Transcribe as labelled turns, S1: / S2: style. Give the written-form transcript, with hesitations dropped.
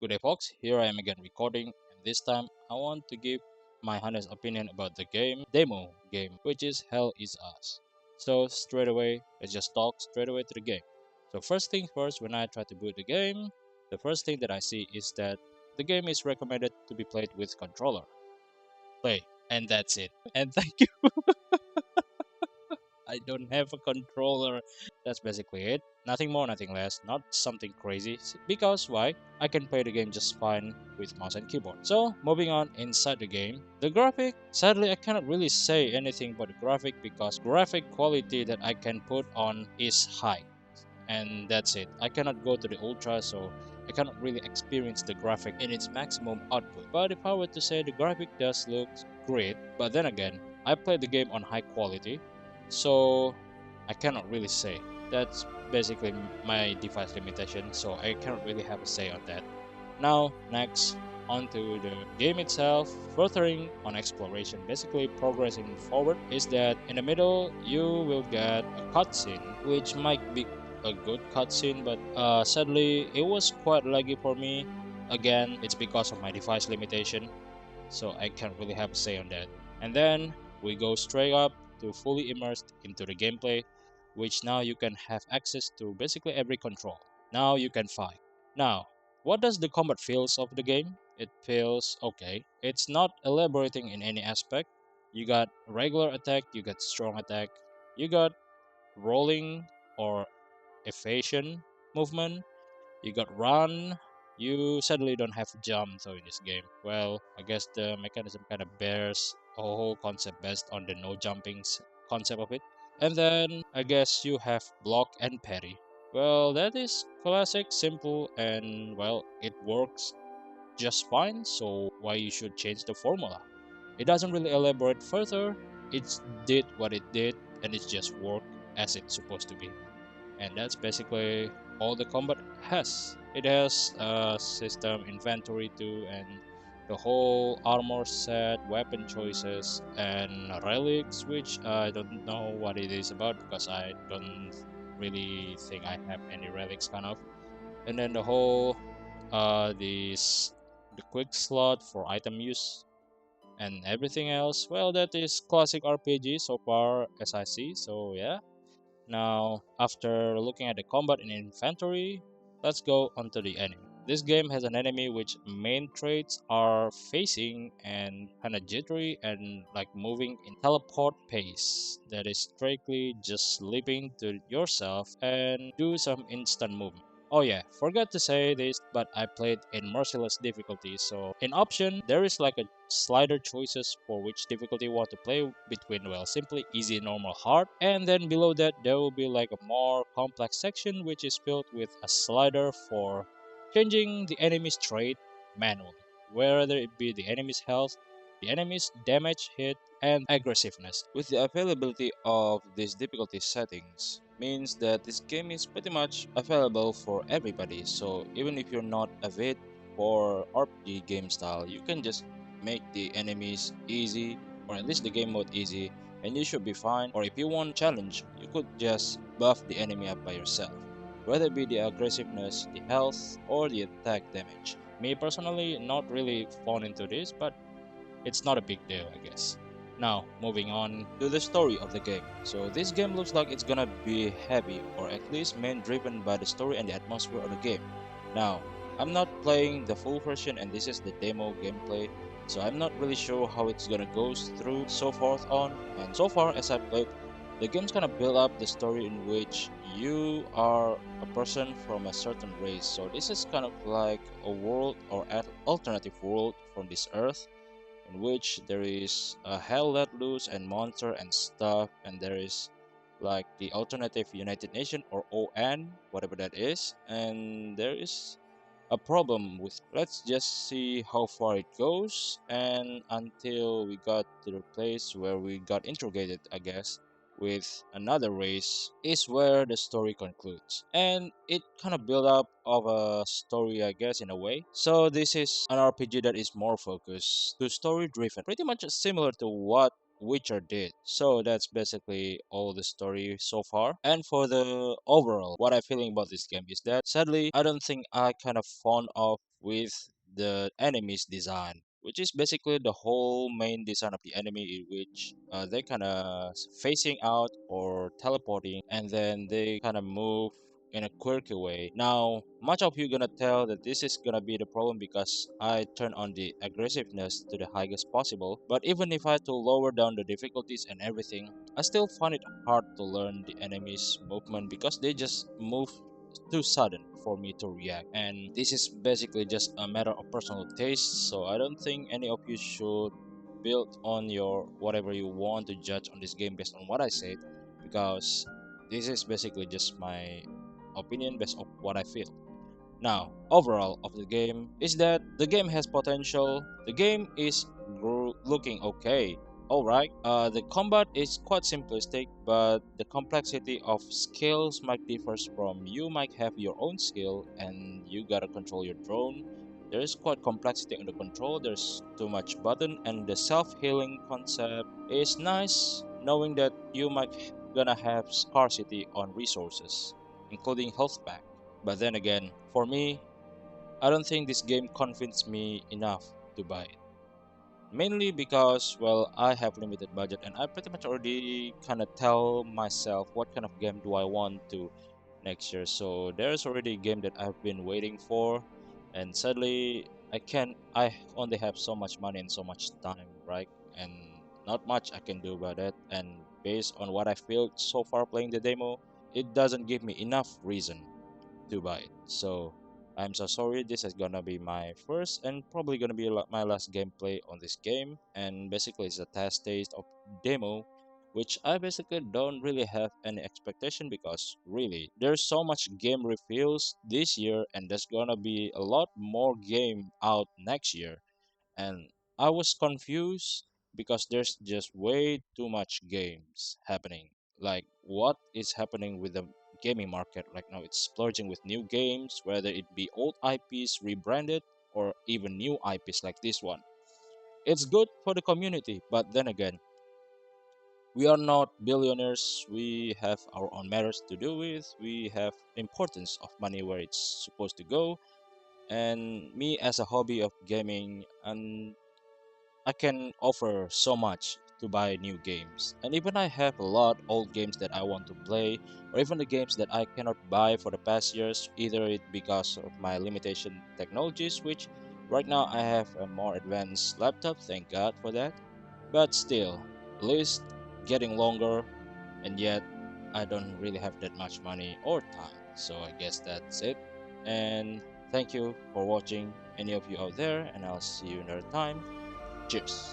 S1: Good day, folks. Here I am again recording, and this time I want to give my honest opinion about the demo game, which is Hell Is Us. So, straight away, let's just talk straight away to the game. So, first thing first, when I try to boot the game, the first thing that I see is that the game is recommended to be played with controller. Play, and that's it. And thank you. I don't have a controller. That's basically it. Nothing more, nothing less. Not something crazy. Because why? I can play the game just fine with mouse and keyboard. So, moving on inside the game. The graphic, sadly, I cannot really say anything about the graphic because graphic quality that I can put on is high. And that's it. I cannot go to the ultra, so I cannot really experience the graphic in its maximum output. But if I were to say the graphic does look great, but then again, I played the game on high quality, so I cannot really say. That's basically my device limitation, so I cannot really have a say on that. Now, next, onto the game itself, furthering on exploration, basically progressing forward, is that in the middle you will get a cutscene, which might be a good cutscene, but sadly it was quite laggy for me. Again, it's because of my device limitation, so I can't really have a say on that. And then we go straight up to fully immersed into the gameplay, which now you can have access to basically every control. Now you can fight. Now, what does the combat feels of the game? It feels okay. It's not elaborating in any aspect. You got regular attack, you got strong attack, you got rolling or evasion movement, you got run. You sadly don't have jump though in this game. Well, I guess the mechanism kind of bears a whole concept based on the no jumping concept of it. And then I guess you have block and parry. Well, that is classic, simple, and well, it works just fine. So why you should change the formula? It doesn't really elaborate further. It did what it did, and it just worked as it's supposed to be, and that's basically all the combat has. It has a system inventory too, and the whole armor set, weapon choices, and relics, which I don't know what it is about because I don't really think I have any relics kind of. And then the whole this the quick slot for item use and everything else. Well, that is classic RPG so far as I see. So yeah, now, after looking at the combat and inventory, let's go onto the enemy. This game has an enemy which main traits are facing and kinda jittery and like moving in teleport pace. That is strictly just leaping to yourself and do some instant movement. Oh yeah, forgot to say this, but I played in merciless difficulty. So in option, there is like a slider choices for which difficulty you want to play between, well, simply easy, normal, hard, and then below that there will be like a more complex section which is filled with a slider for changing the enemy's trait manually, whether it be the enemy's health, the enemy's damage, hit, and aggressiveness. With the availability of these difficulty settings means that this game is pretty much available for everybody. So even if you're not avid for RPG game style, you can just make the enemies easy, or at least the game mode easy, and you should be fine. Or if you want challenge, you could just buff the enemy up by yourself, whether it be the aggressiveness, the health, or the attack damage. Me personally, not really fond into this, but it's not a big deal, I guess. Now, moving on to the story of the game. So this game looks like it's gonna be heavy, or at least main driven by the story and the atmosphere of the game. Now, I'm not playing the full version and this is the demo gameplay, so I'm not really sure how it's gonna go through so forth on. And so far as I played, the game's gonna build up the story in which you are a person from a certain race. So this is kind of like a world or an alternative world from this earth in which there is a hell let loose and monster and stuff, and there is like the alternative United Nation or ON, whatever that is, and there is a problem with. Let's just see how far it goes, and until we got to the place where we got interrogated, I guess, with another race is where the story concludes, and it kind of build up of a story, I guess, in a way. So this is an RPG that is more focused to story driven, pretty much similar to what Witcher did. So that's basically all the story so far. And for the overall, what I'm feeling about this game is that sadly I don't think I kind of fond of with the enemy's design, which is basically the whole main design of the enemy, in which they kind of facing out or teleporting, and then they kind of move in a quirky way. Now, much of you gonna tell that this is gonna be the problem because I turn on the aggressiveness to the highest possible. But even if I had to lower down the difficulties and everything, I still find it hard to learn the enemy's movement because they just move too sudden for me to react. And this is basically just a matter of personal taste, so I don't think any of you should build on your whatever you want to judge on this game based on what I said, because this is basically just my opinion based on what I feel. Now, overall of the game is that the game has potential. The game is looking okay. Alright, the combat is quite simplistic, but the complexity of skills might differ from you might have your own skill and you gotta control your drone. There is quite complexity on the control, there's too much button, and the self-healing concept is nice, knowing that you might gonna have scarcity on resources, including health pack. But then again, for me, I don't think this game convinced me enough to buy it. Mainly because, well, I have limited budget and I pretty much already kind of tell myself what kind of game do I want to next year. So there's already a game that I've been waiting for, and sadly, I only have so much money and so much time, right? And not much I can do about it. And based on what I feel so far playing the demo, it doesn't give me enough reason to buy it. So I'm so sorry. This is gonna be my first and probably gonna be my last gameplay on this game. And basically, it's a test taste of demo, which I basically don't really have any expectation because really there's so much game reveals this year, and there's gonna be a lot more game out next year, and I was confused because there's just way too much games happening. Like, what is happening with the gaming market right now? It's splurging with new games, whether it be old IPs rebranded or even new IPs like this one. It's good for the community, but then again, we are not billionaires. We have our own matters to do with. We have importance of money where it's supposed to go. And me as a hobby of gaming, and I can offer so much to buy new games. And even I have a lot old games that I want to play, or even the games that I cannot buy for the past years, either it because of my limitation technologies, which right now I have a more advanced laptop, thank God for that. But still, list getting longer, and yet I don't really have that much money or time. So I guess that's it. And thank you for watching, any of you out there, and I'll see you another time. Cheers.